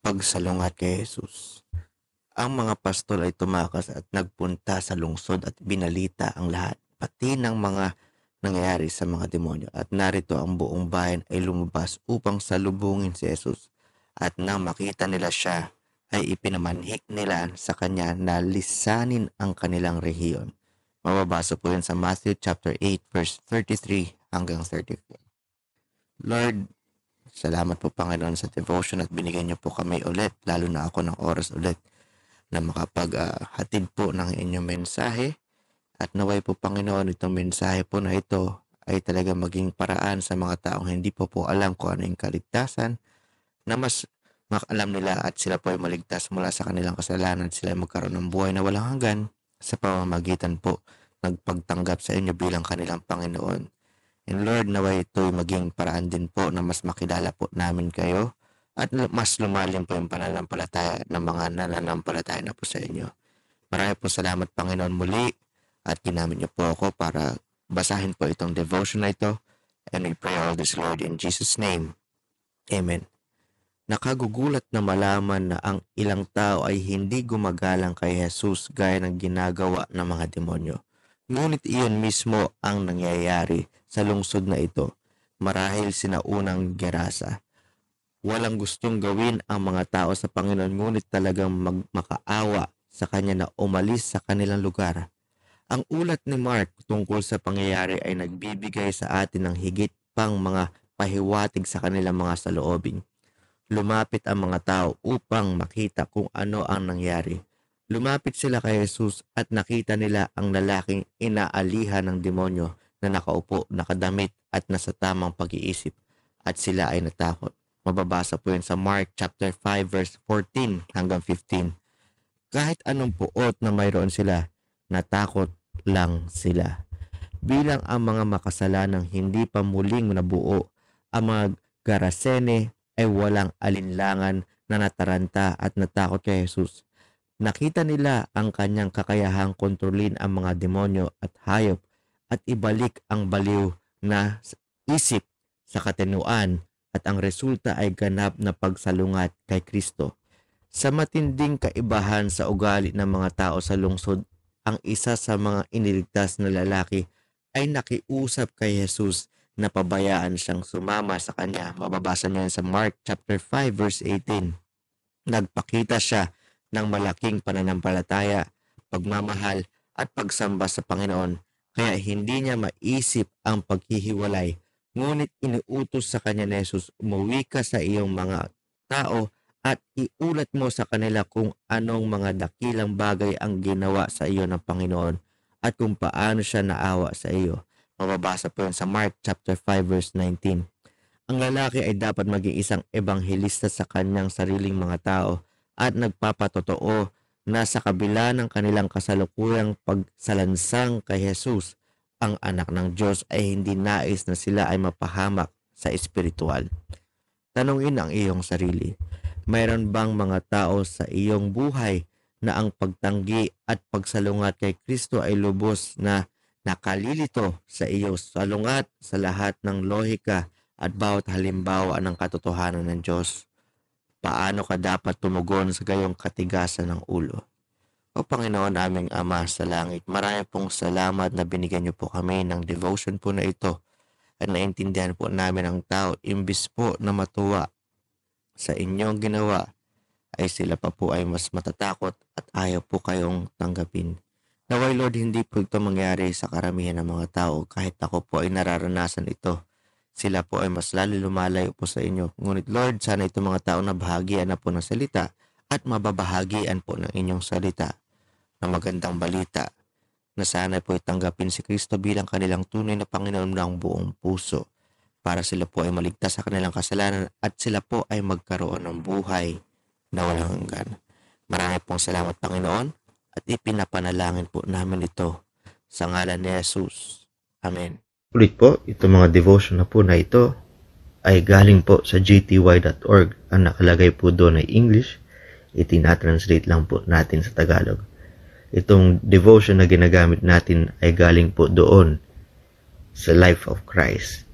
Pagsalungat kay Jesus. Ang mga pastol ay tumakas at nagpunta sa lungsod at binalita ang lahat, pati ng mga nangyayari sa mga demonyo. At narito ang buong bayan ay lumabas upang salubungin si Jesus. At nang makita nila siya, ay ipinamanhik nila sa kanya na lisanin ang kanilang rehiyon. Mababasa po yun sa Matthew chapter 8 verse 33 hanggang 34. Lord, salamat po Panginoon sa devotion at binigyan niyo po kami ulit, lalo na ako ng oras ulit na makapaghatid po ng inyong mensahe. At naway po Panginoon, itong mensahe po na ito ay talaga maging paraan sa mga taong hindi po alam kung ano yung kaligtasan, na mas makalam nila at sila po ay maligtas mula sa kanilang kasalanan at sila ay magkaroon ng buhay na walang hanggan sa pamamagitan po ng pagtanggap sa inyo bilang kanilang Panginoon. And Lord, naway ito'y maging paraan din po na mas makilala po namin kayo at mas lumalim po yung pananampalataya ng mga nananampalataya na po sa inyo. Marami po salamat Panginoon muli at ginamit niyo po ako para basahin po itong devotion na ito. And we pray all this Lord in Jesus' name. Amen. Nakagugulat na malaman na ang ilang tao ay hindi gumagalang kay Jesus gaya ng ginagawa ng mga demonyo. Ngunit iyon mismo ang nangyayari sa lungsod na ito, marahil sinaunang Gerasa. Walang gustong gawin ang mga tao sa Panginoon, ngunit talagang makaawa sa Kanya na umalis sa kanilang lugar. Ang ulat ni Mark tungkol sa pangyayari ay nagbibigay sa atin ng higit pang mga pahiwatig sa kanilang mga saloobin. Lumapit ang mga tao upang makita kung ano ang nangyari. Lumapit sila kay Jesus at nakita nila ang lalaking inaalihan ng demonyo na nakaupo, nakadamit at nasa tamang pag-iisip, at sila ay natakot. Mababasa po yun sa Mark chapter 5 verse 14 hanggang 15. Kahit anong puot na mayroon sila, natakot lang sila. Bilang ang mga makasalanang hindi pa muling nabuo, ang mga Garasene ay walang alinlangan na nataranta at natakot kay Jesus. Nakita nila ang kanyang kakayahang kontrolin ang mga demonyo at hayop at ibalik ang baliw na isip sa katinuan, at ang resulta ay ganap na pagsalungat kay Kristo. Sa matinding kaibahan sa ugali ng mga tao sa lungsod, ang isa sa mga iniligtas na lalaki ay nakiusap kay Jesus na pabayaan siyang sumama sa kanya. Mababasa niyo sa Mark chapter 5 verse 18. Nagpakita siya ng malaking pananampalataya, pagmamahal at pagsamba sa Panginoon, kaya hindi niya maisip ang paghihiwalay. Ngunit iniutos sa kanya ni Jesus, umuwi ka sa iyong mga tao at iulat mo sa kanila kung anong mga dakilang bagay ang ginawa sa iyo ng Panginoon at kung paano siya naawa sa iyo. Mababasa po yun sa Mark chapter 5 verse 19. Ang lalaki ay dapat maging isang ebanghelista sa kanyang sariling mga tao at nagpapatotoo na sa kabila ng kanilang kasalukuyang pagsalansang kay Jesus, ang anak ng Diyos ay hindi nais na sila ay mapahamak sa espiritual. Tanungin ang iyong sarili, mayroon bang mga tao sa iyong buhay na ang pagtanggi at pagsalungat kay Kristo ay lubos na nakalilito sa iyo, salungat sa lahat ng lohika at bawat halimbawa ng katotohanan ng Diyos? Paano ka dapat tumugon sa gayong katigasan ng ulo? O Panginoon aming Ama sa langit, marami pong salamat na binigyan niyo po kami ng devotion po na ito at naintindihan po namin ang tao, imbis po na matuwa sa inyong ginawa, ay sila pa po ay mas matatakot at ayaw po kayong tanggapin. Naway Lord, hindi po ito mangyari sa karamihan ng mga tao, kahit ako po ay nararanasan ito. Sila po ay mas lalo lumalayo po sa inyo. Ngunit Lord, sana itong mga tao na bahagian na po ng salita at mababahagian po ng inyong salita na magandang balita, na sana po itanggapin si Kristo bilang kanilang tunay na Panginoon ng buong puso, para sila po ay maligtas sa kanilang kasalanan at sila po ay magkaroon ng buhay na walang hanggan. Marami pong salamat Panginoon at ipinapanalangin po namin ito sa ngalan ni Jesus. Amen. Ulit po, itong mga devotion na po na ito ay galing po sa gty.org. Ang nakalagay po doon ay English. Itinatranslate lang po natin sa Tagalog. Itong devotion na ginagamit natin ay galing po doon sa Life of Christ.